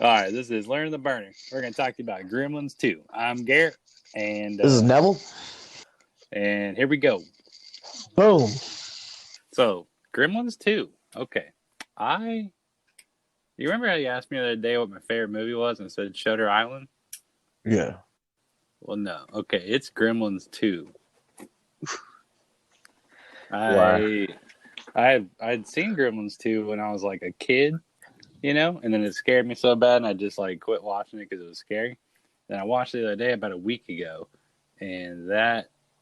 All right, this is Learn the Burner. We're going to talk to you about Gremlins 2. I'm Garrett, and This is uh, Neville. and here we go. Boom. So, Gremlins 2. Okay. You remember how you asked me the other day what my favorite movie was and said Shutter Island? Yeah. Well, no. Okay, it's Gremlins 2. Why? I'd seen Gremlins 2 when I was like a kid, and then it scared me so bad and I just like quit watching it because it was scary. Then I watched it the other day about a week ago, and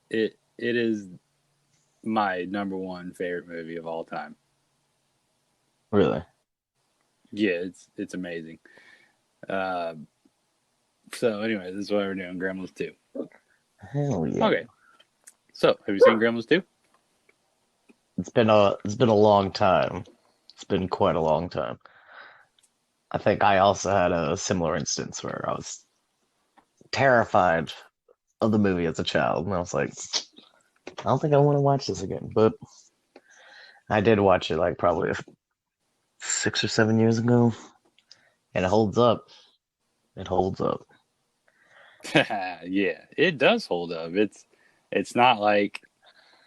it is my number one favorite movie of all time. Really? Yeah, it's amazing. Uh, so anyway, this is what we're doing. Gremlins 2. Hell yeah. Okay. So have you seen Gremlins 2? It's been a long time. It's been quite a long time. I think I also had a similar instance where I was terrified of the movie as a child, and I was like, I don't think I want to watch this again. But I did watch it like probably 6 or 7 years ago, and it holds up. It holds up. Yeah, it does hold up. It's not like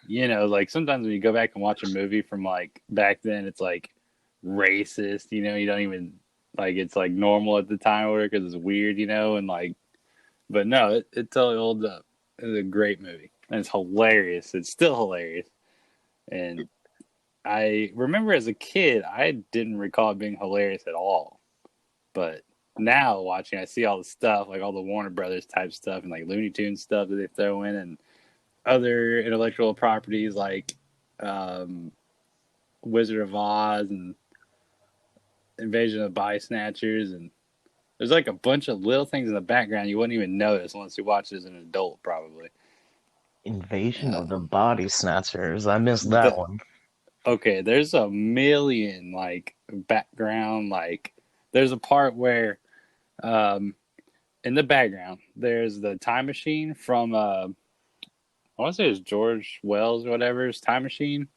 like sometimes when you go back and watch a movie from like back then, it's like racist. You don't even like it's like normal at the time or because it's weird. And like, but no, it totally holds up. It's a great movie and it's hilarious. It's still hilarious. And I remember as a kid, I didn't recall it being hilarious at all. But now watching, I see all the stuff, like all the Warner Brothers type stuff and like Looney Tunes stuff that they throw in and other intellectual properties like um, Wizard of Oz and Invasion of the Body Snatchers. And there's like a bunch of little things in the background you wouldn't even notice unless you watch it as an adult, probably. Invasion Uh, of the Body Snatchers. I missed that the, one. okay, there's a million like background, like there's a part where um, in the background there's the time machine from I want to say it's George Wells or whatever's Time Machine,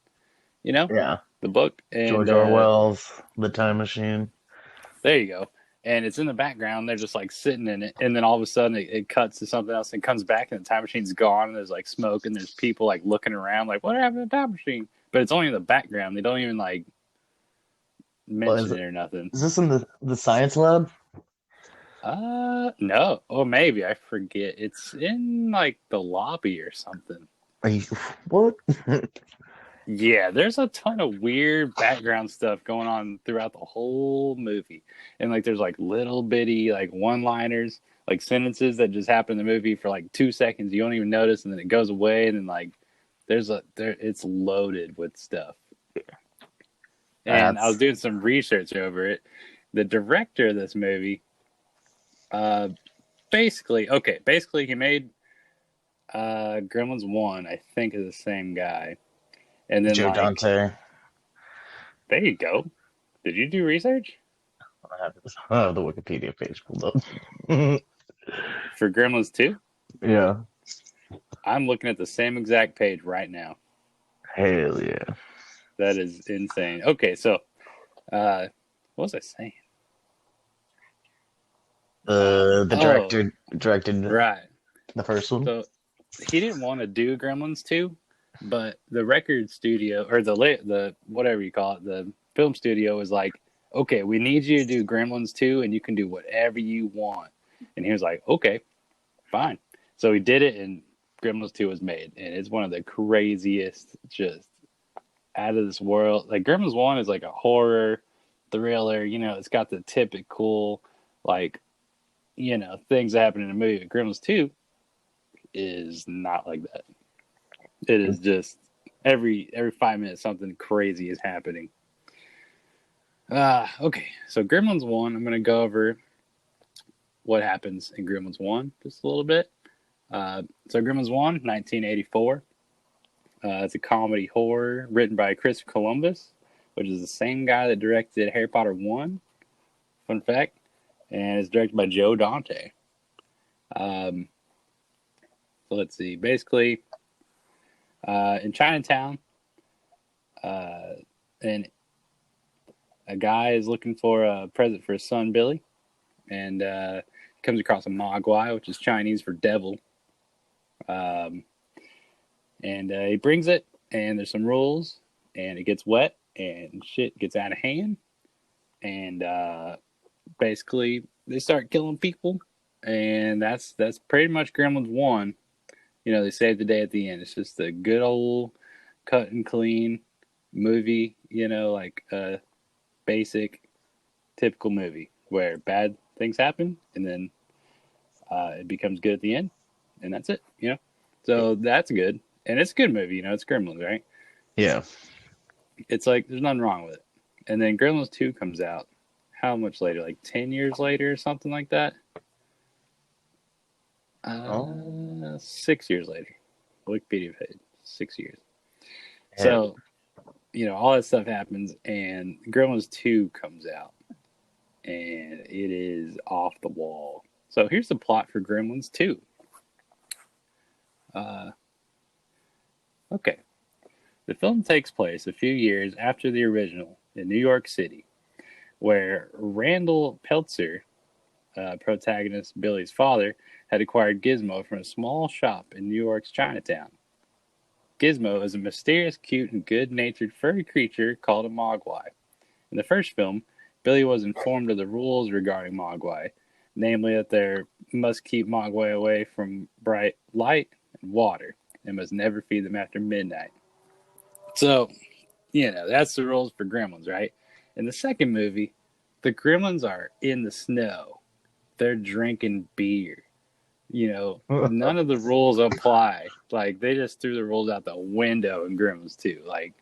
you know, Yeah. the book, and George Orwell's The Time Machine. there you go. And it's in the background. They're just like sitting in it, and then all of a sudden it cuts to something else and comes back, and the time machine's gone, and there's like smoke, and there's people like looking around, like what happened to the time machine? But it's only in the background. They don't even like Well, mention it or nothing. is this in the science lab? No, or maybe I forget. It's in like the lobby or something. Are you what? Yeah, there's a ton of weird background stuff going on throughout the whole movie. And like there's like little bitty like one-liners, like sentences that just happen in the movie for like 2 seconds. You don't even notice and then it goes away and then like it's loaded with stuff. And I was That's doing some research over it. The director of this movie uh basically he made Gremlins 1, I think is the same guy. And then Joe like Dante. there you go. Did you do research? I have the Wikipedia page pulled up. For Gremlins 2? Yeah. I'm looking at the same exact page right now. Hell yeah. That is insane. Okay, so what was I saying? The Oh, director directed right. the first one. So he didn't want to do Gremlins 2, but the record studio or the whatever you call it, the film studio was like, "Okay, we need you to do Gremlins 2 and you can do whatever you want." And he was like, "Okay, fine." So he did it and Gremlins 2 was made, and it's one of the craziest, just out of this world. Like Gremlins 1 is like a horror thriller, it's got the typical like, things that happen in a movie. But Gremlins 2 is not like that. It is just every 5 minutes something crazy is happening. Okay. So Gremlins 1, I'm gonna go over what happens in Gremlins 1 just a little bit. So Gremlins 1, 1984. It's a comedy horror written by Chris Columbus, which is the same guy that directed Harry Potter 1. Fun fact. And it's directed by Joe Dante. Um, so let's see. Basically, in Chinatown, and a guy is looking for a present for his son, Billy. and comes across a mogwai, which is Chinese for devil. Um, and he brings it, and there's some rules, and it gets wet, and shit gets out of hand, and basically they start killing people, and that's pretty much Gremlins 1. They save the day at the end. It's just a good old cut and clean movie, like a basic, typical movie where bad things happen, and then it becomes good at the end, and that's it. So that's good, and it's a good movie. It's Gremlins, right? Yeah. It's like there's nothing wrong with it. And then Gremlins 2 comes out. How much later? Like 10 years later or something like that? Oh. 6 years later. Wikipedia page. 6 years. Yeah. So, all that stuff happens, and Gremlins 2 comes out. And it is off the wall. So here's the plot for Gremlins 2. Okay. The film takes place a few years after the original in New York City, where Randall Peltzer, protagonist Billy's father, had acquired Gizmo from a small shop in New York's Chinatown. Gizmo is a mysterious, cute, and good-natured furry creature called a mogwai. In the first film, Billy was informed of the rules regarding mogwai, namely that they must keep mogwai away from bright light and water, and must never feed them after midnight. So, that's the rules for Gremlins, right? In the second movie, the Gremlins are in the snow. They're drinking beer. None of the rules apply. Like, they just threw the rules out the window in Gremlins 2. Like,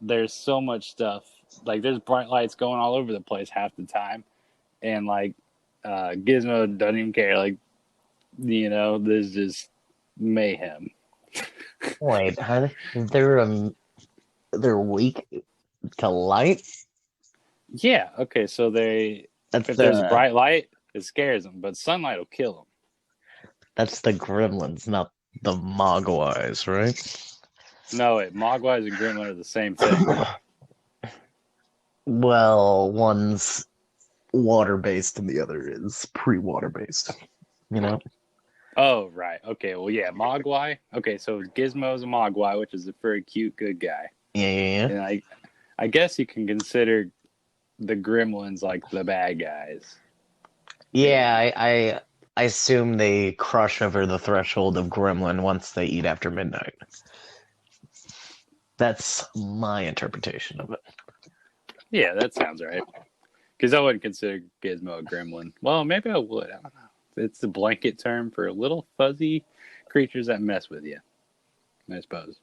there's so much stuff. Like, there's bright lights going all over the place half the time. And, like, Gizmo doesn't even care. Like, there's just mayhem. Wait, are they're weak to light? Yeah, okay, so That's if there's a the bright light, it scares them, but sunlight will kill them. that's the Gremlins, not the Mogwais, right? No, wait, Mogwais and Gremlin are the same thing. Well, one's water-based and the other is pre-water based. You know? Oh, right. Okay, well, yeah, Mogwai. Okay, so Gizmo's a Mogwai, which is a very cute, good guy. Yeah. And I guess you can consider the Gremlins like the bad guys. Yeah, I assume they crush over the threshold of Gremlin once they eat after midnight. That's my interpretation of it. Yeah, that sounds right. Because I wouldn't consider Gizmo a gremlin. Well, maybe I would. I don't know. It's the blanket term for little fuzzy creatures that mess with you, I suppose.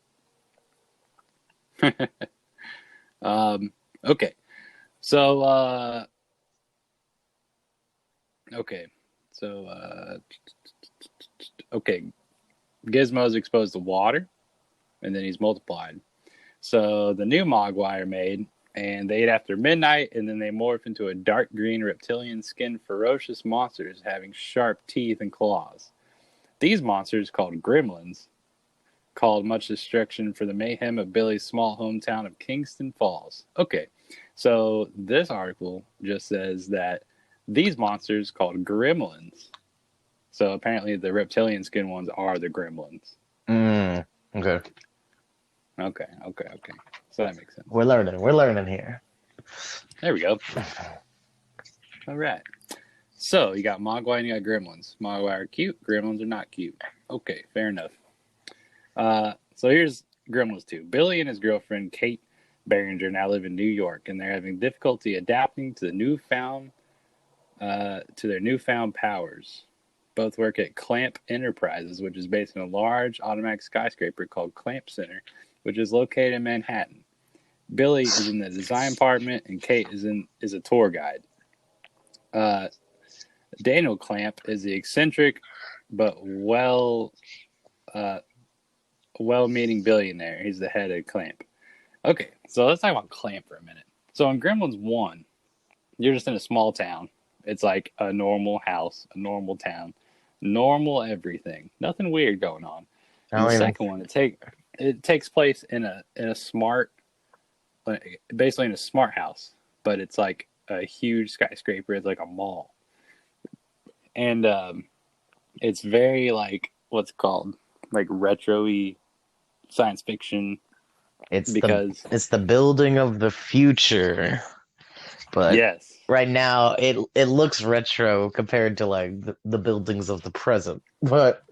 Okay. So, okay. So, okay. Gizmo's exposed to water, and then he's multiplied. So the new Mogwai are made, and they eat after midnight, and then they morph into a dark green reptilian skinned ferocious monsters having sharp teeth and claws. These monsters, called Gremlins, caused much destruction for the mayhem of Billy's small hometown of Kingston Falls. Okay, so this article just says that these monsters, called Gremlins, so apparently the reptilian skin ones are the Gremlins. Okay. Okay. So that makes sense. We're learning here. There we go. All right. So you got Mogwai and you got Gremlins. Mogwai are cute. Gremlins are not cute. Okay, fair enough. So here's Gremlins 2. Billy and his girlfriend Kate Behringer now live in New York, and they're having difficulty adapting to their newfound powers. Both work at Clamp Enterprises, which is based in a large automatic skyscraper called Clamp Center, which is located in Manhattan. Billy is in the design department, and Kate is a tour guide. Daniel Clamp is the eccentric but well-meaning billionaire. He's the head of Clamp. Okay, so let's talk about Clamp for a minute. So in Gremlins 1, you're just in a small town. It's like a normal house, a normal town, normal everything. Nothing weird going on. In the second one, it takes place in a smart, basically in a smart house, but it's like a huge skyscraper. It's like a mall, and it's very like what's it called like retro-y science fiction It's the because it's the building of the future, but yes, right now it looks retro compared to like the buildings of the present. But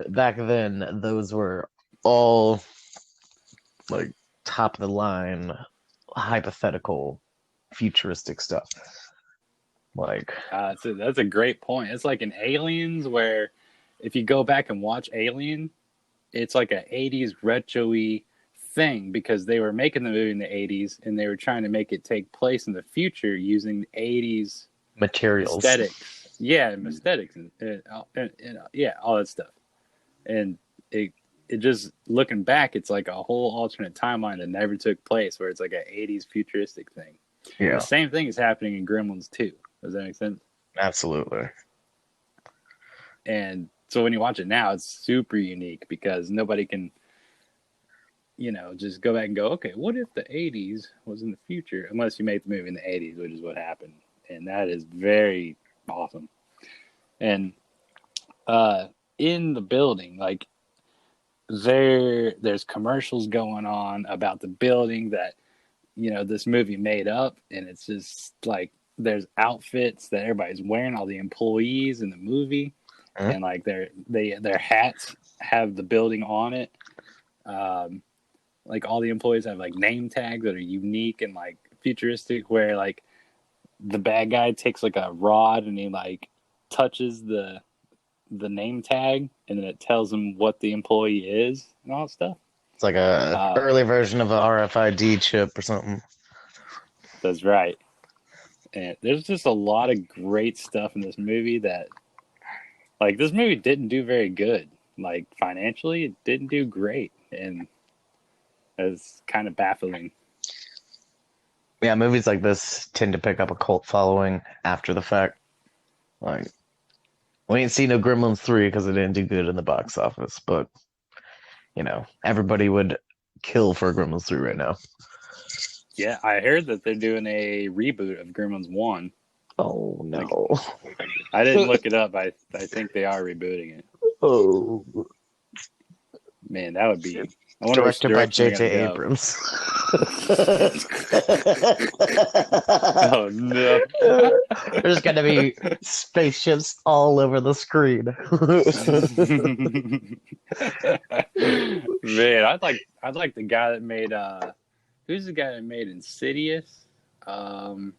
back then, those were all like top of the line, hypothetical, futuristic stuff. Like, that's a great point. It's like in Aliens where if you go back and watch Alien, it's like a 80s retro-y thing because they were making the movie in the 80s and they were trying to make it take place in the future using the 80s materials. aesthetics. Yeah, aesthetics and yeah, all that stuff. And it it just looking back, it's like a whole alternate timeline that never took place where it's like an 80s futuristic thing. And the Yeah, same thing is happening in Gremlins too. Does that make sense? absolutely. And so when you watch it now, it's super unique because nobody can, just go back and go, okay, what if the 80s was in the future? Unless you make the movie in the 80s, which is what happened. And that is very awesome. And in the building, like there's commercials going on about the building that, this movie made up. And it's just like there's outfits that everybody's wearing, all the employees in the movie. Mhm. And like their hats have the building on it. Um, like all the employees have like name tags that are unique and like futuristic where like the bad guy takes like a rod and he like touches the name tag and then it tells him what the employee is and all that stuff. It's like a uh early version of a RFID chip or something. that's right. And there's just a lot of great stuff in this movie that like this movie didn't do very good, like financially it didn't do great, and it's kind of baffling. Yeah, movies like this tend to pick up a cult following after the fact. Like, we ain't seen no Gremlins 3 because it didn't do good in the box office, but, everybody would kill for Gremlins 3 right now. Yeah, I heard that they're doing a reboot of Gremlins 1. Oh, Like, no. I didn't look it up. I think they are rebooting it. Oh. Man, that would be. I wonder which Directed by direction they're J.J. gonna go. Abrams. Oh no! There's gonna be spaceships all over the screen. Man, I'd like the guy that made who's the guy that made Insidious? Um,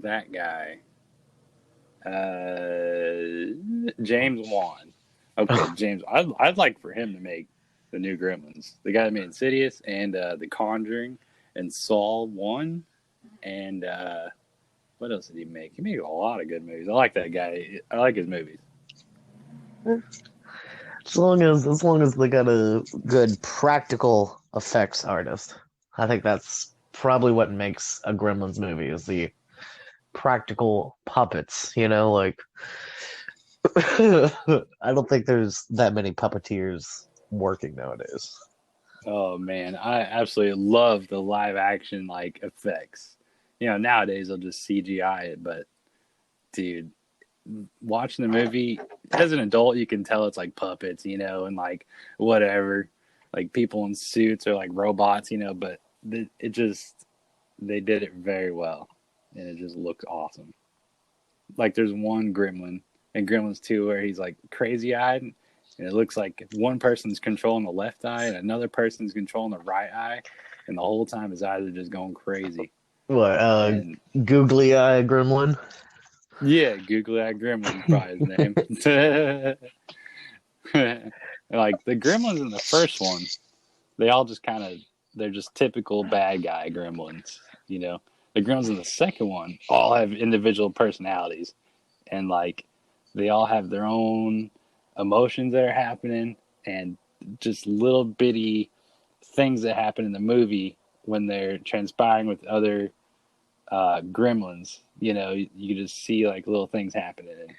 that guy. James Wan. Okay, James. I'd like for him to make the new Gremlins. The guy that made Insidious and The Conjuring and Saw 1 and what else did he make? He made a lot of good movies. I like that guy. I like his movies. As long as they got a good practical effects artist, I think that's probably what makes a Gremlins movie is the practical puppets. Like I don't think there's that many puppeteers working nowadays. Oh man, I absolutely love the live action like effects. Nowadays they'll just CGI it, but dude, watching the movie as an adult, you can tell it's like puppets, and like whatever, like people in suits or like robots, but it just they did it very well, and it just looks awesome. Like there's one Gremlin in Gremlins 2 where he's like crazy eyed, and it looks like one person's controlling the left eye and another person's controlling the right eye, and the whole time his eyes are just going crazy. What, And googly eye gremlin? yeah, Googly Eye Gremlin's probably his name. Like the Gremlins in the first one, they all just kind of they're just typical bad guy Gremlins. The Gremlins in the second one all have individual personalities, and like they all have their own emotions that are happening, and just little bitty things that happen in the movie when they're transpiring with other gremlins. You just see like little things happening, and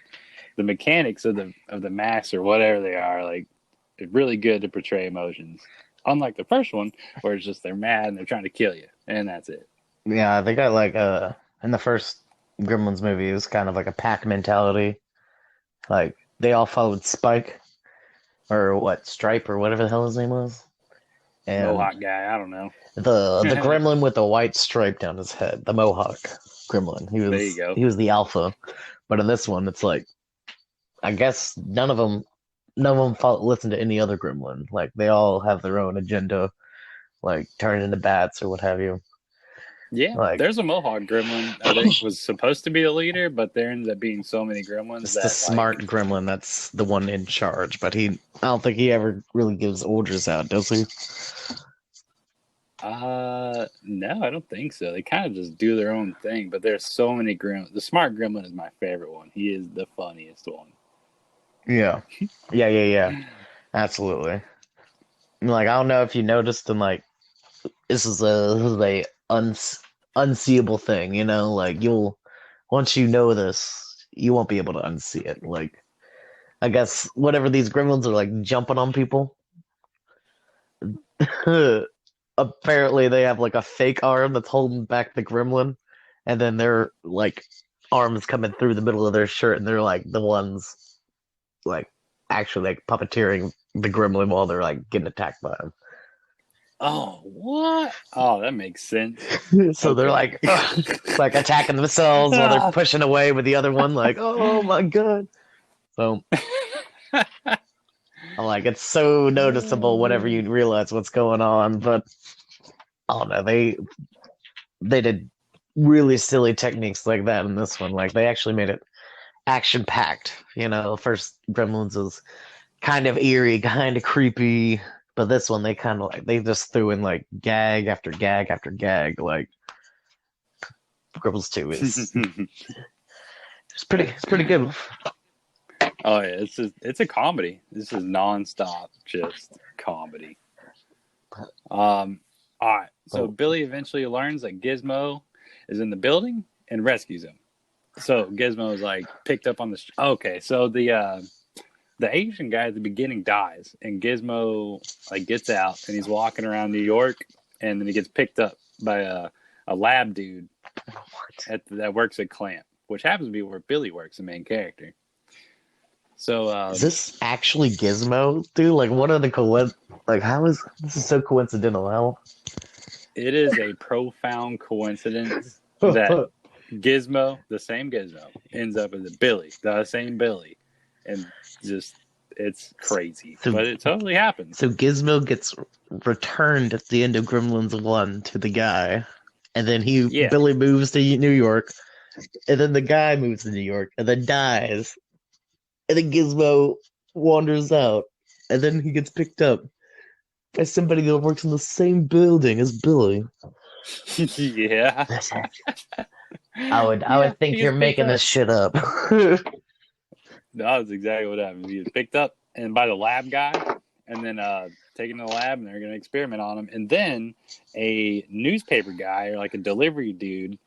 the mechanics of the masks or whatever they are, like it's really good to portray emotions. Unlike the first one, where it's just they're mad and they're trying to kill you, and that's it. Yeah, I think I like in the first Gremlins movie, it was kind of like a pack mentality. Like they all followed Spike or what Stripe or whatever the hell his name was, and Mohawk guy. I don't know. the Gremlin with the white stripe down his head, the Mohawk Gremlin. He There you was go. he was the alpha, but in this one, it's like I guess none of them listen to any other Gremlin. Like they all have their own agenda, like turn into bats or what have you. Yeah, Like there's a Mohawk gremlin I think was supposed to be the leader, but there ended up being so many gremlins it's the that smart Gremlin that's the one in charge, but I don't think he ever really gives orders out, does he? no, I don't think so. They kind of just do their own thing, but there's so many gremlins. The smart gremlin is my favorite one. He is the funniest one. Yeah, yeah. Absolutely. Like I don't know if you noticed, and like this is a unseeable thing, you know. Like you'll once you know this, you won't be able to unsee it. Like I guess whatever these gremlins are like jumping on people. Apparently, they have like a fake arm that's holding back the gremlin, and then their like arms coming through the middle of their shirt, and they're like the ones like actually like puppeteering the gremlin while they're like getting attacked by him. Oh, what? Oh, that makes sense. So they're Okay. like attacking themselves while they're Ah. pushing away with the other one, like, oh my god. So I'm like, it's so noticeable whenever you realize what's going on, but I don't know, they did really silly techniques like that in this one. Like they actually made it action packed. You know, first Gremlins was kind of eerie, kind of creepy, but this one they kind of like they just threw in like gag after gag after gag. Like Gremlins 2 is it's pretty good. Oh yeah, it's a comedy. This is nonstop, just comedy. All right. So Oh, Billy eventually learns that Gizmo is in the building and rescues him. So Gizmo is like picked up on the. Okay, so the Asian guy at the beginning dies, and Gizmo like gets out and he's walking around New York, and then he gets picked up by a lab dude that works at Clamp, which happens to be where Billy works, the main character. So is this actually Gizmo, dude? Like, what are the like? How is this is so coincidental? How? it is a profound coincidence that Gizmo, the same Gizmo, ends up as a Billy, the same Billy, and just it's crazy, So, but it totally happens. so Gizmo gets returned at the end of Gremlins 1 to the guy, and then Yeah, Billy moves to New York, and then the guy moves to New York, and then dies, and then Gizmo wanders out, and then he gets picked up by somebody that works in the same building as Billy. yeah, I yeah. would He think gets you're picked making up. this shit up. No, that's exactly what happened. He was picked up and by the lab guy, and then taken to the lab, and they're going to experiment on him. And then a newspaper guy or like a delivery dude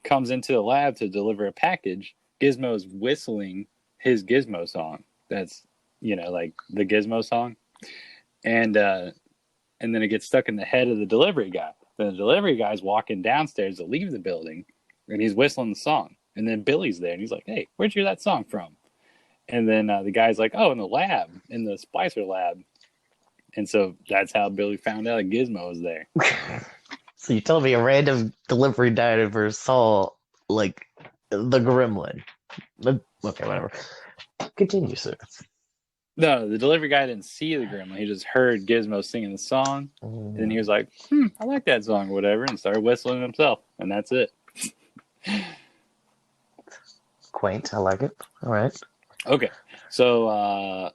comes into the lab to deliver a package. Gizmo's whistling his Gizmo song. That's like the Gizmo song, and then it gets stuck in the head of the delivery guy. Then the delivery guy's walking downstairs to leave the building, and he's whistling the song. And then Billy's there, and he's like, "Hey, where'd you hear that song from?" And then the guy's like, "Oh, in the lab, in the Splicer lab." And so that's how Billy found out Gizmo was there. So you told me a random delivery driver saw like the gremlin. Okay, whatever. Continue, sir. No, the delivery guy didn't see the gremlin. He just heard Gizmo singing the song. And then he was like, I like that song or whatever, and started whistling himself. And that's it. Quaint, I like it. All right. Okay. So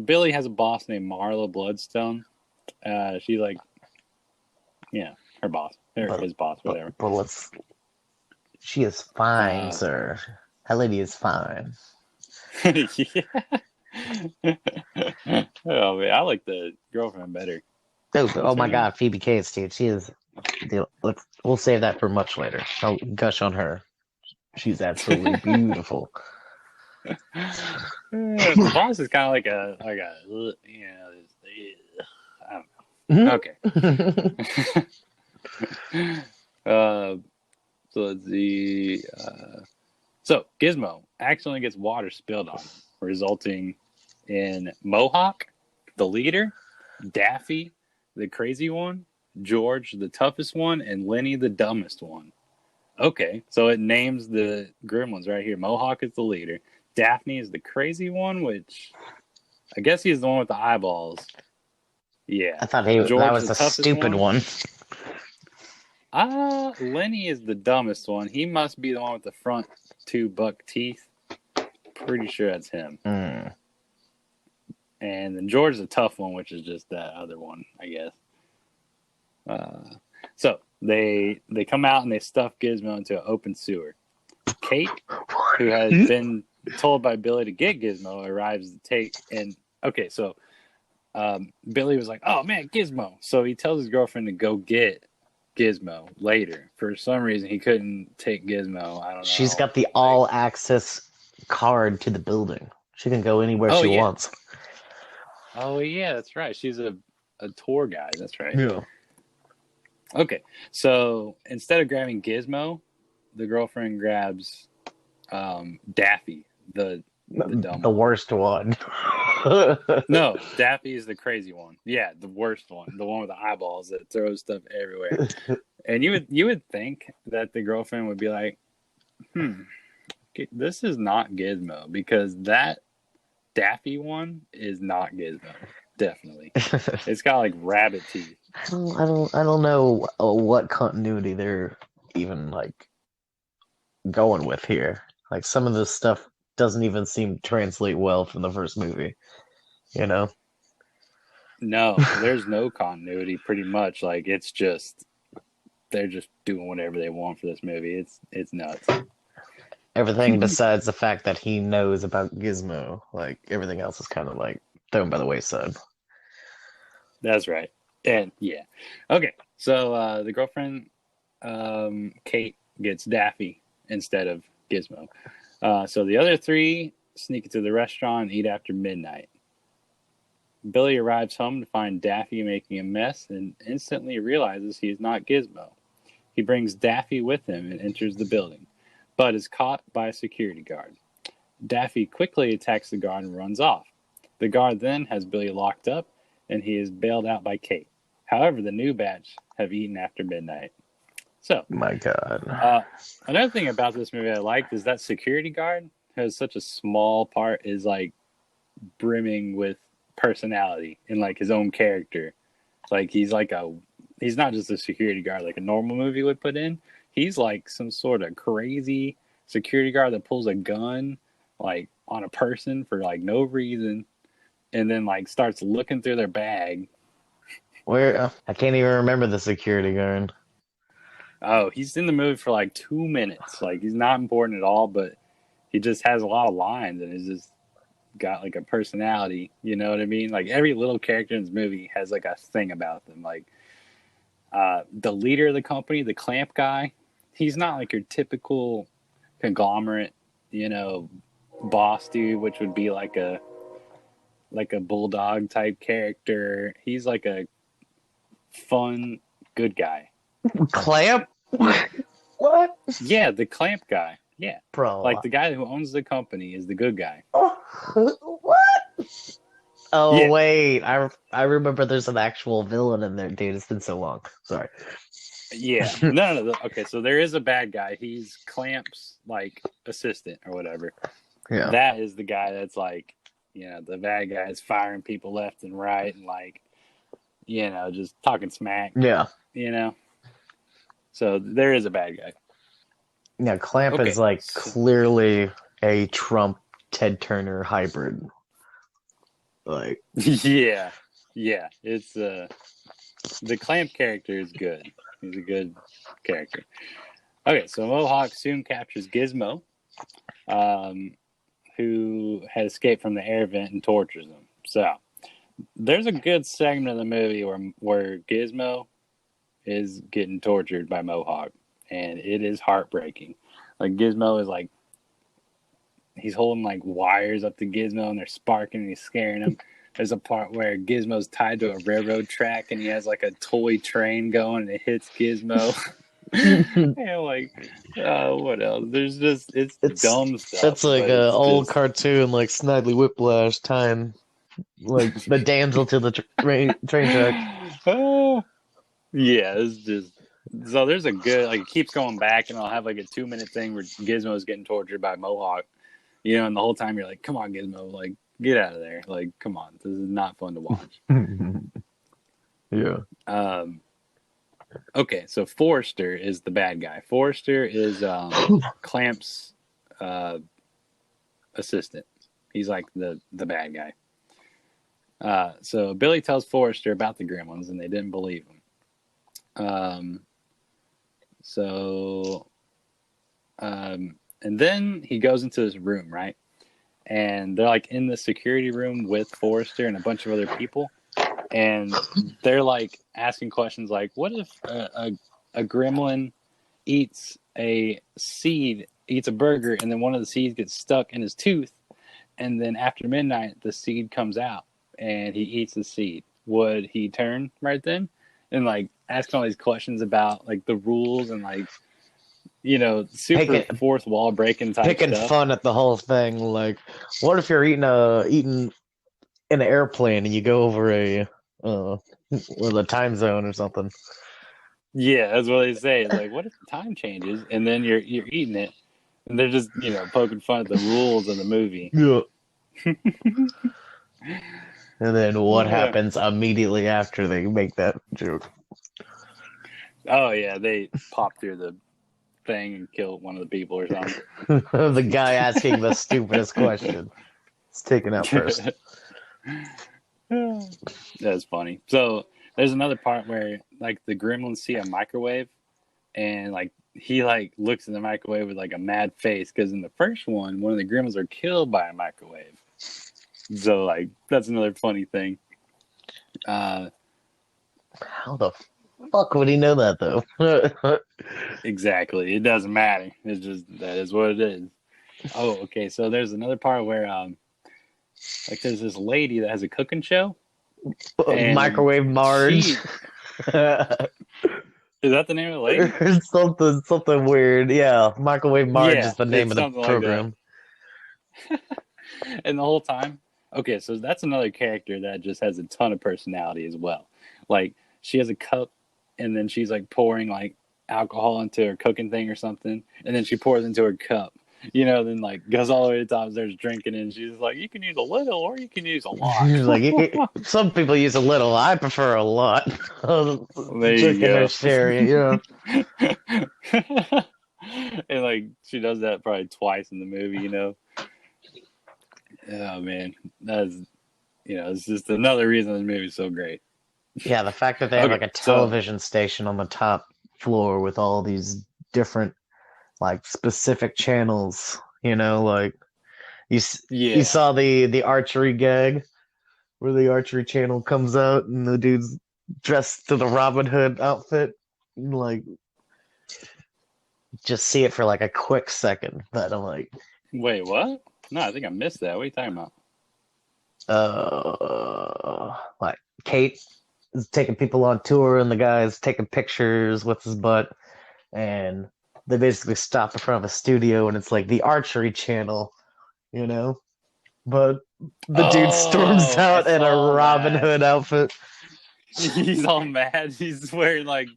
Billy has a boss named Marla Bloodstone. She's like, her boss. Or his boss, whatever. But she is fine, Uh, sir. That lady is fine. yeah. Oh man, I like the girlfriend better. Oh my God, Phoebe Cates, dude. She is. Dude, we'll save that for much later. I'll gush on her. She's absolutely beautiful. The boss is kind of like a I don't know. Okay. So let's see. So Gizmo accidentally gets water spilled on him, resulting in Mohawk, the leader, Daffy, the crazy one, George, the toughest one, and Lenny, the dumbest one. Okay, so it names the Gremlins right here. Mohawk is the leader. Daphne is the crazy one, which I guess he's the one with the eyeballs. Yeah. I thought that George, was the the toughest stupid one. Lenny is the dumbest one. He must be the one with the front two buck teeth. Pretty sure that's him. Mm. And then George is the tough one, which is just that other one, I guess. So they come out and they stuff Gizmo into an open sewer. Kate, who has been told by Billy to get Gizmo, arrives to take. And okay, so Billy was like, "Oh man, Gizmo!" So he tells his girlfriend to go get Gizmo later. For some reason, he couldn't take Gizmo. I don't know. She's got the all-access card to the building. She can go anywhere she wants. Oh yeah, that's right. She's a tour guide. That's right. Yeah. Okay, so instead of grabbing Gizmo, the girlfriend grabs Daffy, the dumb the worst one. No, Daffy is the crazy one. Yeah, the worst one, the one with the eyeballs that throws stuff everywhere. And you would think that the girlfriend would be like, this is not Gizmo, because that Daffy one is not Gizmo. Definitely, it's got like rabbit teeth. I don't know what continuity they're even like going with here. Like some of this stuff doesn't even seem to translate well from the first movie. You know? No, there's no continuity. Pretty much, like it's just they're just doing whatever they want for this movie. It's nuts. Everything besides the fact that he knows about Gizmo, like everything else is kind of like thrown by the wayside. That's right. And yeah. Okay. So the girlfriend, Kate, gets Daffy instead of Gizmo. So the other three sneak into the restaurant and eat after midnight. Billy arrives home to find Daffy making a mess and instantly realizes he is not Gizmo. He brings Daffy with him and enters the building, but is caught by a security guard. Daffy quickly attacks the guard and runs off. The guard then has Billy locked up, and he is bailed out by Kate. However, the new batch have eaten after midnight. So, my God. Another thing about this movie I liked is that security guard has such a small part, is like brimming with personality in like his own character. Like he's not just a security guard like a normal movie would put in. He's like some sort of crazy security guard that pulls a gun like on a person for like no reason, and then like starts looking through their bag. Where I can't even remember the security guard. Oh, he's in the movie for like 2 minutes. Like he's not important at all, but he just has a lot of lines and is just got like a personality. You know what I mean? Like every little character in this movie has like a thing about them. Like the leader of the company, the clamp guy, he's not like your typical conglomerate, boss dude, which would be like a bulldog type character. He's like a fun, good guy. Clamp? What? Yeah, the clamp guy. Yeah. Bro. Like the guy who owns the company is the good guy. What? Oh, yeah. Wait. I remember there's an actual villain in there, dude. It's been so long. Sorry. Yeah. No. Okay, so there is a bad guy. He's Clamp's, like, assistant or whatever. Yeah. That is the guy that's, like, the bad guy is firing people left and right and, like, just talking smack. Yeah. So there is a bad guy. Yeah, Clamp is, like, clearly a Trump Ted Turner hybrid. Like. Yeah. It's the Clamp character is good. He's a good character. Okay, so Mohawk soon captures Gizmo, who had escaped from the air vent and tortures him. So there's a good segment of the movie where Gizmo is getting tortured by Mohawk, and it is heartbreaking. Like Gizmo is like, he's holding like wires up to Gizmo and they're sparking and he's scaring him. There's a part where Gizmo's tied to a railroad track and he has like a toy train going and it hits Gizmo. And like, what else? There's just it's It's dumb stuff, it's like but a it's old just cartoon, like Snidely Whiplash, tying like the damsel to the train tracks. uh, yeah, it's just so there's a good like it keeps going back, and I'll have like a 2 minute thing where Gizmo's getting tortured by Mohawk, and the whole time you're like, come on, Gizmo, like get out of there, like come on, this is not fun to watch. Yeah. Um, okay, so Forrester is the bad guy. Forrester is Clamp's uh, assistant. He's like the bad guy. So Billy tells Forrester about the Gremlins, and they didn't believe him. So, and then he goes into this room, right? And they're like in the security room with Forrester and a bunch of other people, and they're like asking questions like, "What if a gremlin eats a seed, eats a burger, and then one of the seeds gets stuck in his tooth, and then after midnight the seed comes out, and he eats the seed? Would he turn right then?" And like asking all these questions about like the rules and like super Picking fourth wall breaking type picking stuff. fun at the whole thing. Like, what if you're eating in an airplane and you go over with a time zone or something? Yeah, that's what they say. It's like, what if the time changes and then you're eating it, and they're just poking fun at the rules of the movie. Yeah. And then what Oh yeah. happens immediately after they make that joke? Oh yeah, they pop through the thing and kill one of the people or something. The guy asking the stupidest question. It's taken out first. That's funny. So there's another part where like the gremlins see a microwave, and like he like looks in the microwave with like a mad face because in the first one of the gremlins are killed by a microwave. So like that's another funny thing. How the fuck would he know that though? Exactly. It doesn't matter. It's just that is what it is. Oh, okay. So there's another part where like there's this lady that has a cooking show, and Microwave Marge. she is that the name of the lady? Something weird. Yeah, Microwave Marge is Yeah, the name it's of the something like that. program. And the whole time, okay, so that's another character that just has a ton of personality as well. Like she has a cup, and then she's like pouring like alcohol into her cooking thing or something, and then she pours into her cup. Then like goes all the way to the top, starts drinking, and she's like, "You can use a little, or you can use a lot." He's like, some people use a little. I prefer a lot. There Drinking their you sherry, yeah. go. And like she does that probably twice in the movie. Oh man, that's it's just another reason this movie's so great. Yeah, the fact that they have Okay, like a so television station on the top floor with all these different like specific channels, like you yeah. saw the archery gag where the archery channel comes out and the dude's dressed to the Robin Hood outfit. Like, just see it for like a quick second, but I'm like, Wait, what? No, I think I missed that. What are you talking about? like Kate is taking people on tour and the guy's taking pictures with his butt, and they basically stop in front of a studio and it's like the archery channel, you know? But the dude storms Oh, I out in a saw Robin that. Hood outfit. He's all mad. He's wearing like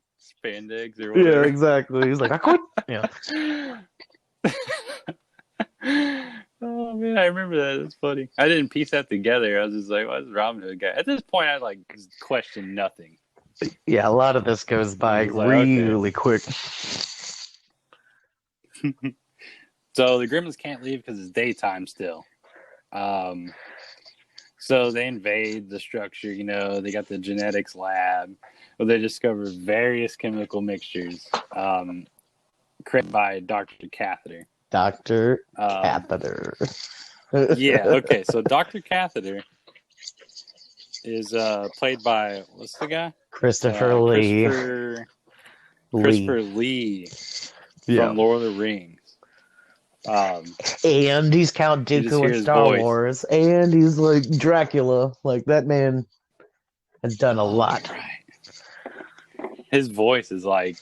spandex or Yeah, whatever. exactly. He's like, I quit. Yeah. Oh man, I remember that. That's funny. I didn't piece that together. I was just like, "What's Robin Hood guy?" At this point, I like question nothing. Yeah, a lot of this goes I by was like, "Okay." really quick. So the Gremlins can't leave because it's daytime still. Um, so they invade the structure. They got the genetics lab where they discover various chemical mixtures created by Dr. Catheter. Dr. Um, Catheter. yeah. Okay. So Dr. Catheter is played by what's the guy? Christopher Lee. Christopher Lee Yeah. from Lord of the Rings. And he's Count Dooku in Star Wars. And he's like Dracula. Like, that man has done a lot. Right. His voice is like,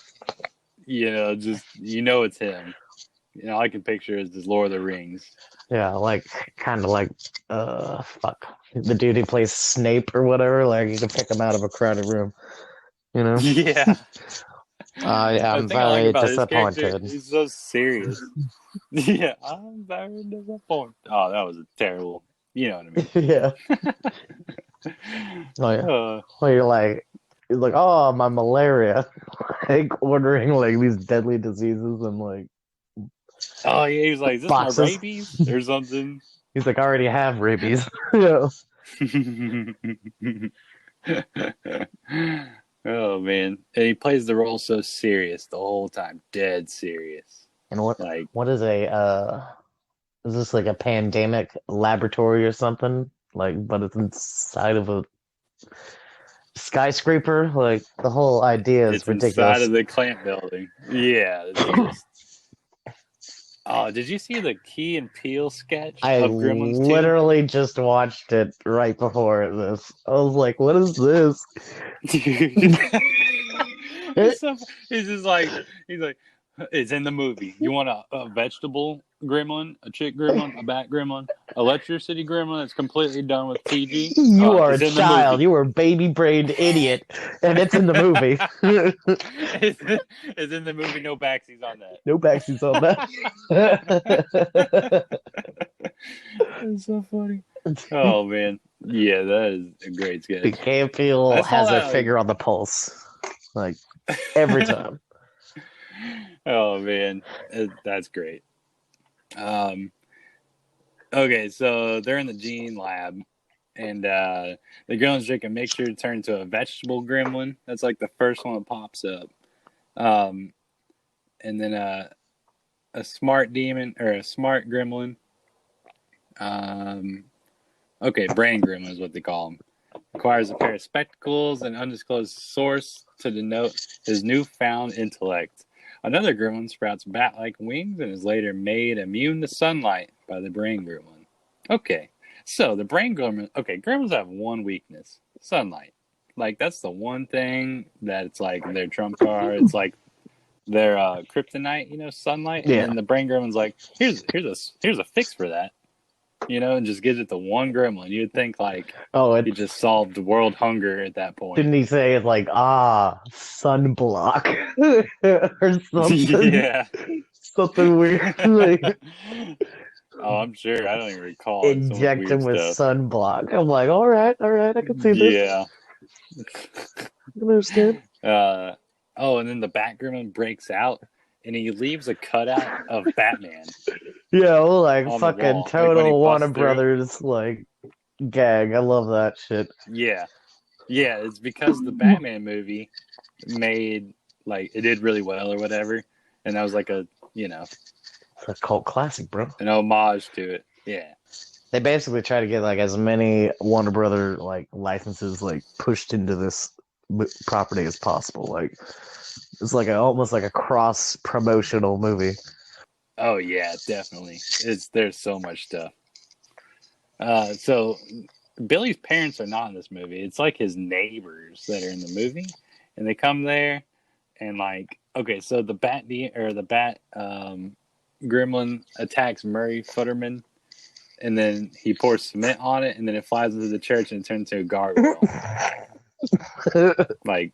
just it's him. I can picture is this Lord of the Rings. Yeah, like kind of like fuck the dude who plays Snape or whatever. Like you can pick him out of a crowded room. You know. Yeah. I The am thing I like very about his character, disappointed. he's so serious. Yeah, I'm very disappointed. Oh, that was a terrible. You know what I mean? Yeah. Oh yeah. Uh, Well, you're like, oh, my malaria. Like ordering like these deadly diseases and like oh yeah, he was like, "Is this my boxes. rabies or something?" He's like, I already have rabies. Yeah. Oh man, and he plays the role so serious the whole time, dead serious. And what Like, what is this like a pandemic laboratory or something? Like, but it's inside of a skyscraper? Like the whole idea is it's inside ridiculous. of the Clamp building. Yeah, it's just. Oh, did you see the Key and Peele sketch I of Gremlins 2? literally just watched it right before this. I was like, what is this? Dude. It's so, he's like, it's in the movie. You want a vegetable gremlin, a chick gremlin, a bat gremlin, electricity gremlin that's completely done with TG? You are a It's in the child. movie. You are a baby brained idiot. And it's in the movie. It's in the movie. No backsies on that. No backseats on that. It's so funny. Oh man, yeah, that is a great sketch. Campbell I saw has a that. finger on the pulse. Like every time. Oh man, that's great. Okay, so they're in the gene lab, and the gremlins drink a mixture to turn into a vegetable gremlin. That's like the first one that pops up. And then a smart demon or a smart gremlin. Okay, brain gremlin is what they call him. Requires a pair of spectacles and undisclosed source to denote his newfound intellect. Another gremlin sprouts bat-like wings and is later made immune to sunlight by the brain gremlin. Okay, so the brain gremlin. Okay, gremlins have one weakness: sunlight. Like that's the one thing that it's like their trump card. It's like their kryptonite, sunlight. And Yeah. then the brain gremlin's like, here's a fix for that. And just gives it to one gremlin. You'd think like Oh, he just solved world hunger at that point. didn't he say it's like sunblock or something? Yeah. Something weird. Like Oh, I'm sure. I don't even recall. It's so much inject him weird with stuff. sunblock. I'm like, all right, I can see this. Yeah. I can understand. And then the Bat Gremlin breaks out, and he leaves a cutout of Batman. Yeah, well, like on the fucking wall, total Warner busts through. Brothers like gag. I love that shit. Yeah, it's because the Batman movie made it did really well or whatever, and that was like a It's a cult classic, bro. an homage to it. Yeah. They basically try to get like as many Warner Brother like licenses like pushed into this property as possible. Like it's like almost like a cross promotional movie. Oh yeah, definitely. There's so much stuff. So Billy's parents are not in this movie. It's like his neighbors that are in the movie, and they come there, and so the bat gremlin attacks Murray Futterman, and then he pours cement on it, and then it flies into the church and it turns into a gargoyle. Like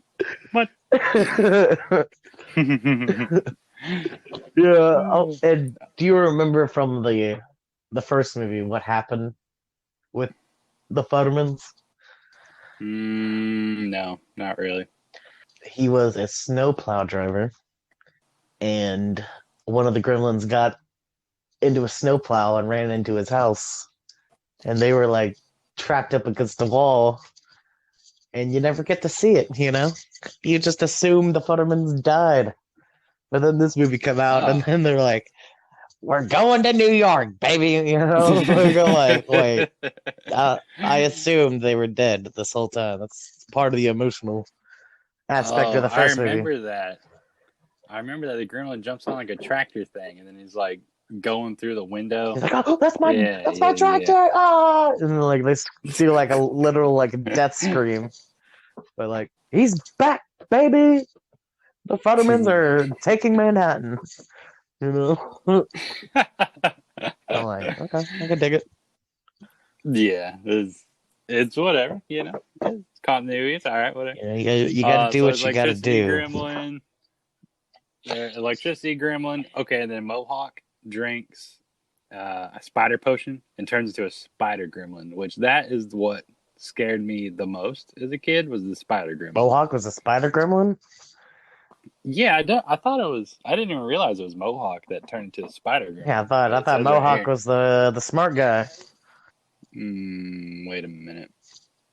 what? Yeah. Oh, and do you remember from the first movie what happened with the Futtermans? No, not really. He was a snowplow driver, and one of the gremlins got into a snowplow and ran into his house, and they were like trapped up against the wall, and you never get to see it. You just assume the Futtermans died. But then this movie come out, and then they're like, "We're going to New York, baby." We go like, "Wait, I assumed they were dead this whole time." That's part of the emotional aspect of the first movie. I remember that the gremlin jumps on like a tractor thing, and then he's like going through the window. He's like, "Oh, that's my tractor!" Yeah. Ah! And then like they see like a literal like death scream, but like he's back, baby. The Futtermans are taking Manhattan. You know? I'm like, okay, I can dig it. Yeah, it's whatever, It's continuity. It's all right, whatever. You got to do So what there's you got to electricity do. gremlin, electricity gremlin. Okay, and then Mohawk drinks a spider potion and turns into a spider gremlin, which that is what scared me the most as a kid was the spider gremlin. Mohawk was a spider gremlin? Yeah, I thought it was. I didn't even realize it was Mohawk that turned into a spider Yeah, gremlin, but I it thought says right Mohawk here. was the smart guy. Wait a minute.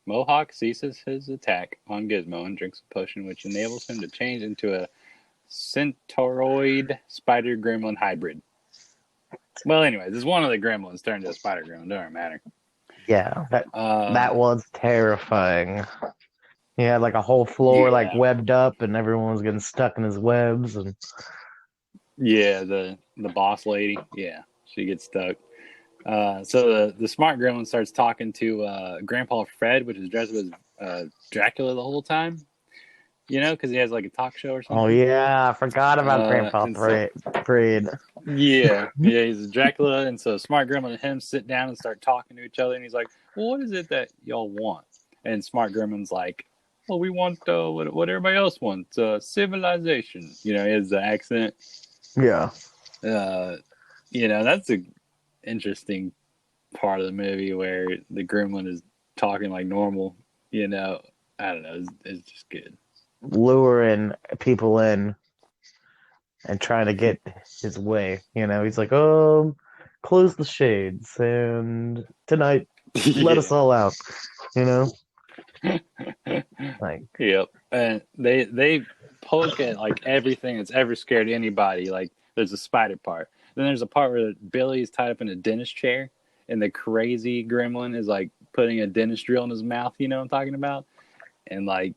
Mohawk ceases his attack on Gizmo and drinks a potion which enables him to change into a Centauroid spider gremlin hybrid. Well, anyways, it's one of the gremlins turned into a spider gremlin. Doesn't matter. Yeah, Uh, that was terrifying. He had like a whole floor like yeah, webbed up, and everyone was getting stuck in his webs. And yeah. The boss lady, yeah, she gets stuck. So the smart gremlin starts talking to Grandpa Fred, which is dressed up as Dracula the whole time. Because he has like a talk show or oh something. yeah, I forgot about Grandpa And so Parade. yeah, he's Dracula, and so Smart Gremlin and him sit down and start talking to each other, and he's like, "Well, what is it that y'all want?" And Smart Gremlin's like, "Well, we want what everybody else wants, civilization." He has the accent. Yeah, Uh, that's a interesting part of the movie where the Gremlin is talking like normal. I don't know, it's just good. luring people in and trying to get his way. He's like, close the shades and tonight let us Yeah. all out. You know, like Yep. And they poke at like everything that's ever scared anybody. Like there's a spider part. Then there's a part where Billy is tied up in a dentist chair and the crazy gremlin is like putting a dentist drill in his mouth, you know what I'm talking about? And like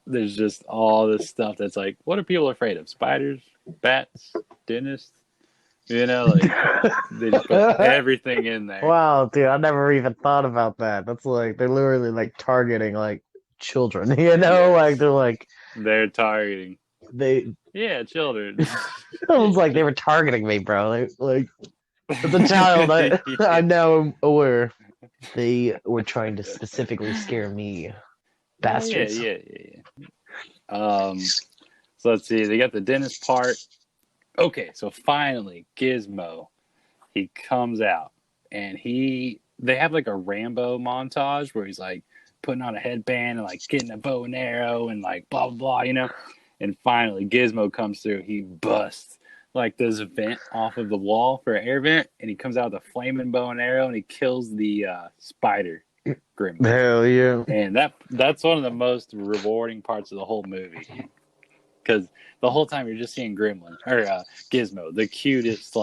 there's just all this stuff that's like, what are people afraid of? Spiders, bats, dentists? Like they just put everything in there. wow, dude, I never even thought about that. That's like they're literally like targeting like children, like Yes. they're like They're targeting. they Yeah, children. it was like they were targeting me, bro. Like as a child, I now am aware they were trying to specifically scare me, Oh yeah, bastards. yeah. So let's see. They got the dentist part. Okay, so finally, Gizmo, he comes out, and they have like a Rambo montage where he's like putting on a headband and like getting a bow and arrow and like blah blah blah, And finally, Gizmo comes through. He busts like this vent off of the wall for an air vent, and he comes out with a flaming bow and arrow, and he kills the spider gremlin. Hell yeah. And that's one of the most rewarding parts of the whole movie because the whole time you're just seeing Gremlin or Gizmo, the cutest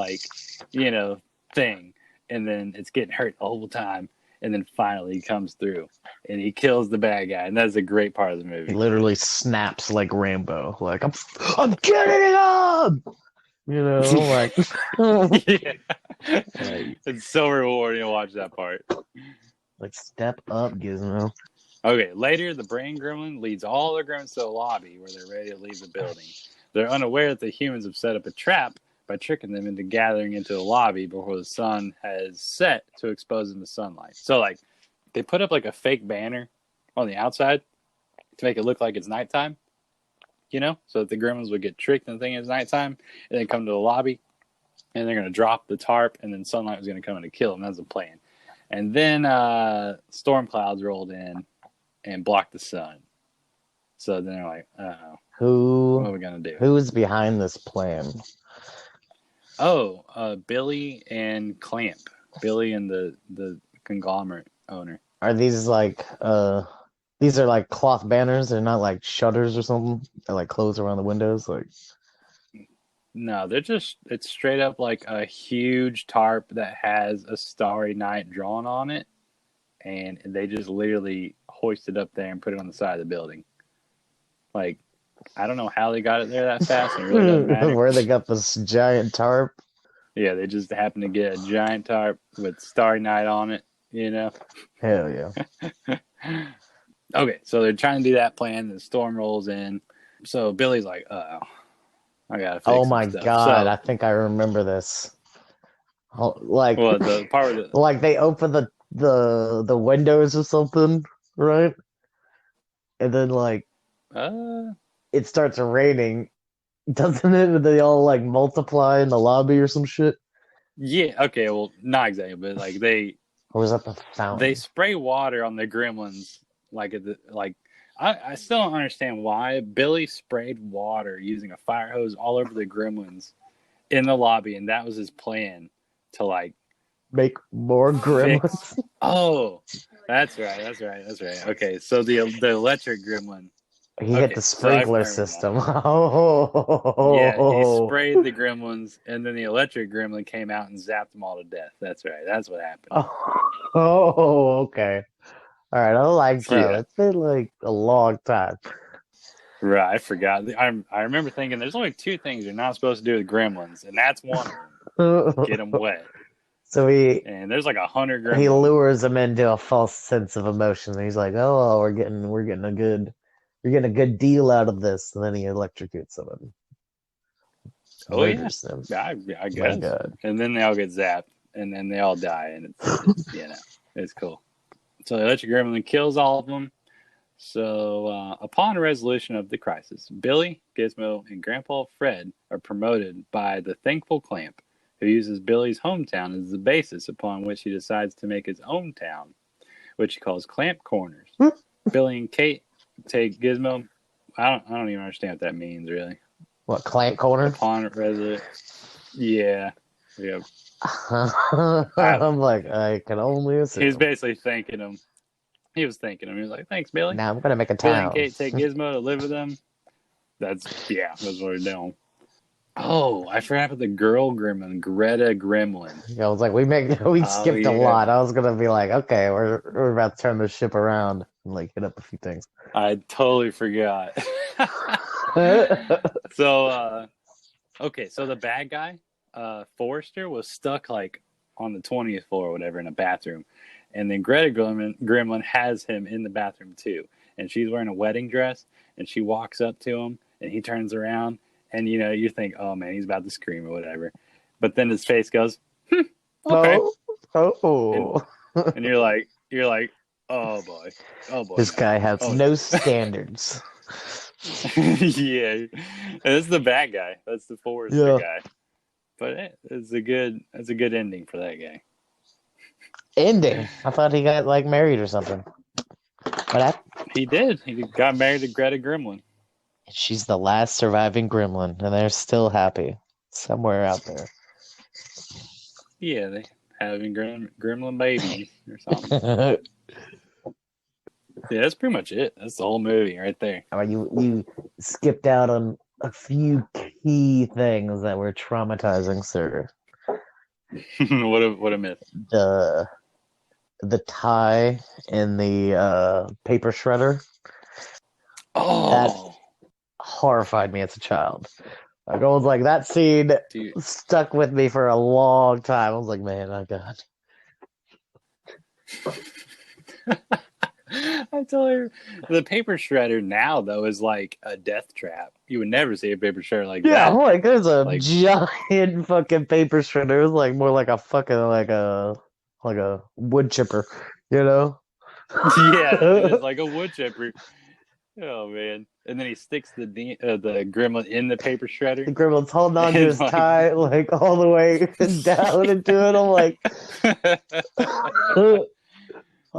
thing, and then it's getting hurt the whole time, and then finally he comes through and he kills the bad guy, and that's a great part of the He movie. literally snaps like Rambo. Like I'm getting it up. Like Yeah, like it's so rewarding to watch that part. like step up, Gizmo. Okay, later the brain gremlin leads all the gremlins to the lobby where they're ready to leave the building. They're unaware that the humans have set up a trap by tricking them into gathering into the lobby before the sun has set to expose them to sunlight. So, like, they put up like a fake banner on the outside to make it look like it's nighttime, so that the gremlins would get tricked and think it's nighttime, and then come to the lobby, and they're going to drop the tarp, and then sunlight was going to come in to kill them. That's the plan. And then storm clouds rolled in and blocked the sun. So then they're like, oh, what are we going to do? Who's behind this plan? Oh, Billy and Clamp. Billy and the conglomerate owner. Are these are like cloth banners, they're not like shutters or something that like close around the windows, like No, it's straight up like a huge tarp that has a Starry Night drawn on it. And they just literally hoist it up there and put it on the side of the building. Like, I don't know how they got it there that fast. And it really doesn't matter. where they got this giant tarp. Yeah, they just happened to get a giant tarp with Starry Night on it, Hell yeah. Okay, so they're trying to do that plan. The storm rolls in. So Billy's like, oh, I gotta Oh fix some my stuff. God, I So, think I remember this. Like, well, the part where the like they open the windows or something, right? And then like uh, it starts raining, doesn't it? And they all like multiply in the lobby or some shit. yeah, okay, well, not exactly, but like Or was that the they fountain? spray water on the gremlins, like at the like. I still don't understand why Billy sprayed water using a fire hose all over the gremlins in the lobby, and that was his plan to like Make more fix. gremlins. Oh, that's right. That's right. That's right. Okay, so the electric gremlin. He hit Okay, the so I sprinkler remember now. system. Yeah, he Oh, sprayed the gremlins, and then the electric gremlin came out and zapped them all to death. That's right. That's what happened. okay. All right, I like, bro. Yeah, It's been like a long time. right. I forgot. I remember thinking there's only two things you're not supposed to do with gremlins, and that's one of them. Get them wet. So And there's like 100 he gremlins. lures him into a false sense of emotion. He's like, "Oh, well, we're getting a good deal out of this." And then he electrocutes him and Oh yeah, murders them. I My guess. God. And then they all get zapped, and then they all die, and it's it's cool. So the electric gremlin kills all of them. So upon resolution of the crisis, Billy, Gizmo, and Grandpa Fred are promoted by the thankful Clamp, who uses Billy's hometown as the basis upon which he decides to make his own town, which he calls Clamp Corners. Billy and Kate take Gizmo. I don't even understand what that means really. What, Clank Corner? Upon resolution, yeah, yeah. I don't I'm know. like, I can only He's assume. basically thanking him. He was thanking him. He was like, "Thanks, Billy." Now I'm gonna make a Billy and town. Kate take Gizmo to live with them. That's what we're doing. Oh, I forgot about the girl gremlin, Greta Gremlin. I was like, we Oh skipped a lot. yeah, I was gonna be like, okay, we're about to turn this ship around and like hit up a few things. I totally forgot. So, okay, so the bad guy, Forrester, was stuck like on the 20th floor or whatever in a bathroom, and then Gremlin has him in the bathroom too, and she's wearing a wedding dress, and she walks up to him, and he turns around, and you think, oh man, he's about to scream or whatever, but then his face goes, okay, No. and Oh. you're like, oh boy, oh boy, This guy has oh no no. standards. Yeah, and this is the bad guy. That's the Forrester Yeah. guy. But it's a good ending for that guy. Ending. I thought he got like married or something. But He did. He got married to Greta Gremlin. she's the last surviving gremlin, and they're still happy somewhere out Yeah, they having gremlin babies or something. there. Yeah, that's pretty much it. That's the whole movie right there. I mean, you skipped out on a few key things that were traumatizing, sir. What a myth. The the tie in the paper shredder that Oh, horrified me as a child. Like I was like that scene dude. stuck with me for a long time. I was like, man, oh god. I tell you, the paper shredder now though is like a death trap. You would never see a paper shredder like Yeah, I'm that. like there's a Like, giant fucking paper shredder. It was like more like a fucking like a wood chipper, you know? yeah, it is like a wood chipper. Oh man! And then he sticks the gremlin in the paper The shredder, gremlin's holding on to and his tie like all the way down into it. I'm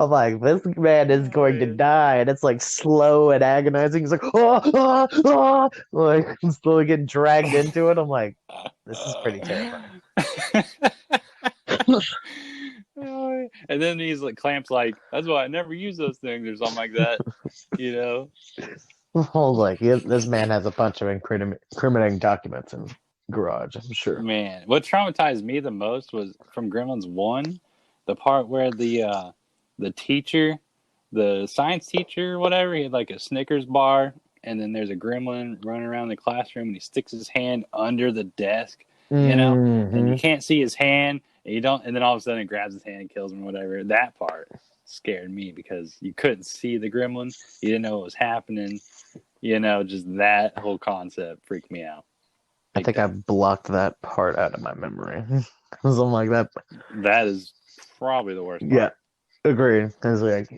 like, this man is oh going to man! die, and it's like slow and agonizing. He's like, oh, oh, oh. Like I'm slowly getting dragged into it. I'm like, this is pretty terrifying. And then he's like, clamps like, that's why I never use those things or something like that, you know? I was like, this man has a bunch of incriminating documents in garage. I'm sure. Man, what traumatized me the most was from Gremlins 1, the part where the teacher, the science teacher, whatever, he had like a Snickers bar, and then there's a gremlin running around the classroom, and he sticks his hand under the desk, and you Mm-hmm. can't see his hand, and you don't, and then all of a sudden it grabs his hand and kills him, or whatever. That part scared me because you couldn't see the gremlin, you didn't know what was happening, Just that whole concept freaked me out I big think I time. blocked that part out of my memory. Something like that. That is probably the worst Yeah, part. agreed. Because like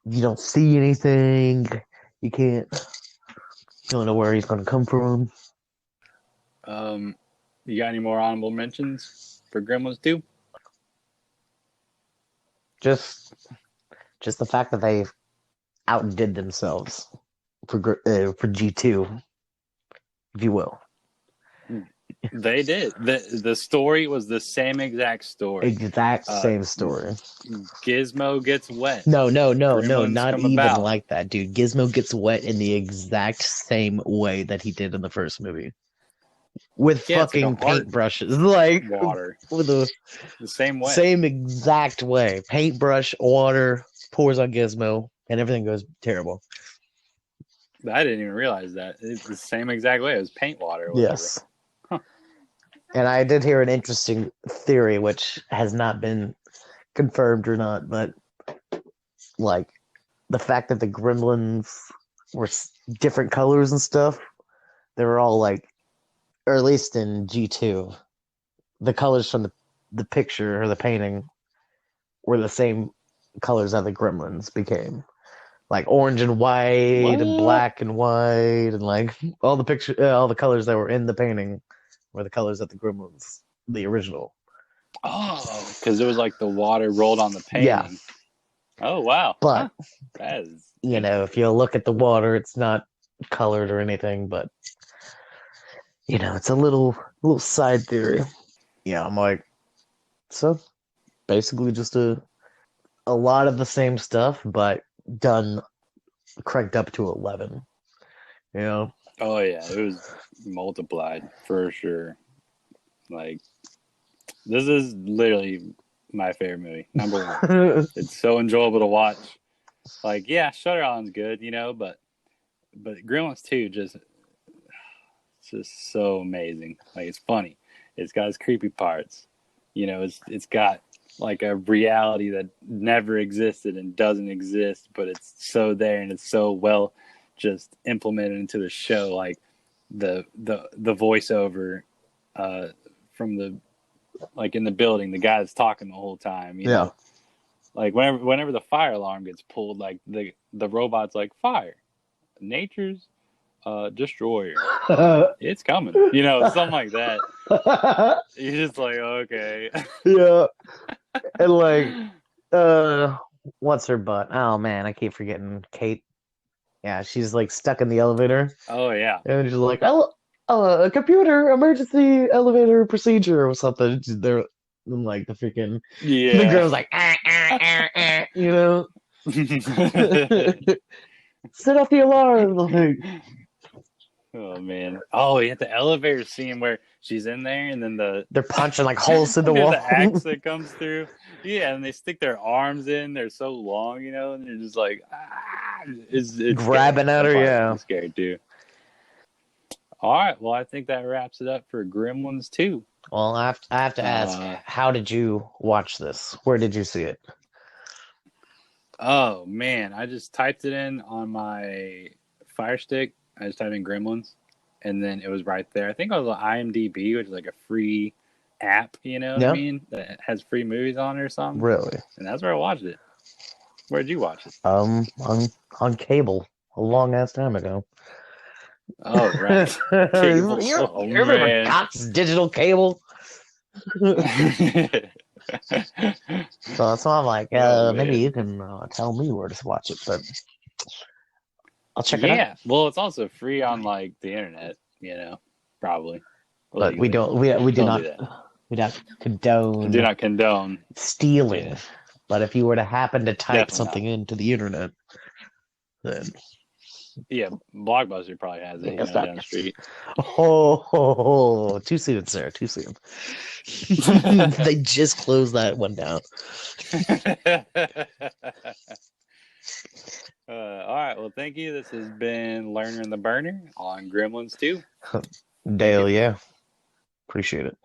you don't see anything, you can't, you don't know where he's gonna come from. Um, you got any more honorable mentions for Gremlins 2? Just, just the fact that they outdid themselves for G2, if you will. They did. The story was the same exact story. Exact Uh, same story. Gizmo gets wet. No, Gremlins not come even about. like that, dude. Gizmo gets wet in the exact same way that he did in the first movie. With Yeah, it's like a fucking heart paintbrushes, like water. with the The same way. same exact way. Paintbrush, water, pours on Gizmo, and everything goes terrible. I didn't even realize that. It's the same exact way. It was paint water or whatever. Yes. Huh. And I did hear an interesting theory, which has not been confirmed or not, but like the fact that the gremlins were different colors and stuff, they were all like, or at least in G2, the colors from the picture or the painting were the same colors that the gremlins became. Like orange and white and What? black and white and like all the colors that were in the painting were the colors that the gremlins, the original. Oh, because it was like the water rolled on the Yeah, painting. Oh, wow. but Huh. That is if interesting. you look at the water, it's not colored or anything, but it's a little side theory. Yeah, I'm like, so basically just a lot of the same stuff, but done cranked up to 11. You know, Oh, yeah. It was multiplied for sure. Like, this is literally my favorite movie. Number one. It's so enjoyable to watch. Like, yeah, Shutter Island's good, but Gremlins 2 just so amazing. Like, it's funny. It's got its creepy parts. It's got like a reality that never existed and doesn't exist, but it's so there and it's so well just implemented into the show. Like the voiceover uh, from the like in the building, the guy that's talking the whole time. yeah. Like whenever the fire alarm gets pulled, like the robot's like fire, nature's destroyer. It's coming. Something like that. You're just like, okay. Yeah, and like, uh, what's her butt? Oh man, I keep forgetting Kate. Yeah, she's like stuck in the elevator, Oh yeah. and she's like, "Oh, a computer emergency elevator procedure or something." They're like the freaking the Yeah. girl's like, set off the alarm. Like, Oh man. Oh, you had the elevator scene where she's in there and then the they're punching like holes in the and there's wall. the axe that comes through. Yeah, and they stick their arms in. They're so long, and they're just like, ah, it's scary. Grabbing at That her, part yeah. was scary too. All right, well, I think that wraps it up for Gremlins 2. Well, I have to ask, Uh, how did you watch this? Where did you see it? oh man, I just typed it in on my Fire Stick. I just typed in Gremlins, and then it was right there. I think it was on IMDb, which is like a free app. You know what I Yeah, mean? That has free movies on it or something. really. And that's where I watched it. Where'd you watch it? On cable a long ass time ago. Oh, right. Cable. Oh You remember man. Cox Digital Cable? So that's why I'm like, Oh maybe man. you can tell me where to watch it, but I'll check it out. Yeah. Well, it's also free on like the internet. Probably But we legally. don't, we do Don't do not, that. we don't Do condone not condone. stealing. Yeah. But if you were to happen to type Definitely not. something into the internet, then Yeah, Blockbuster probably has it, yeah, stop. down the street. Too soon, sir. Too soon. They just closed that one down. All right. Well, thank you. This has been Learner and the Burner on Gremlins 2. Thank you. Dale, yeah. Appreciate it.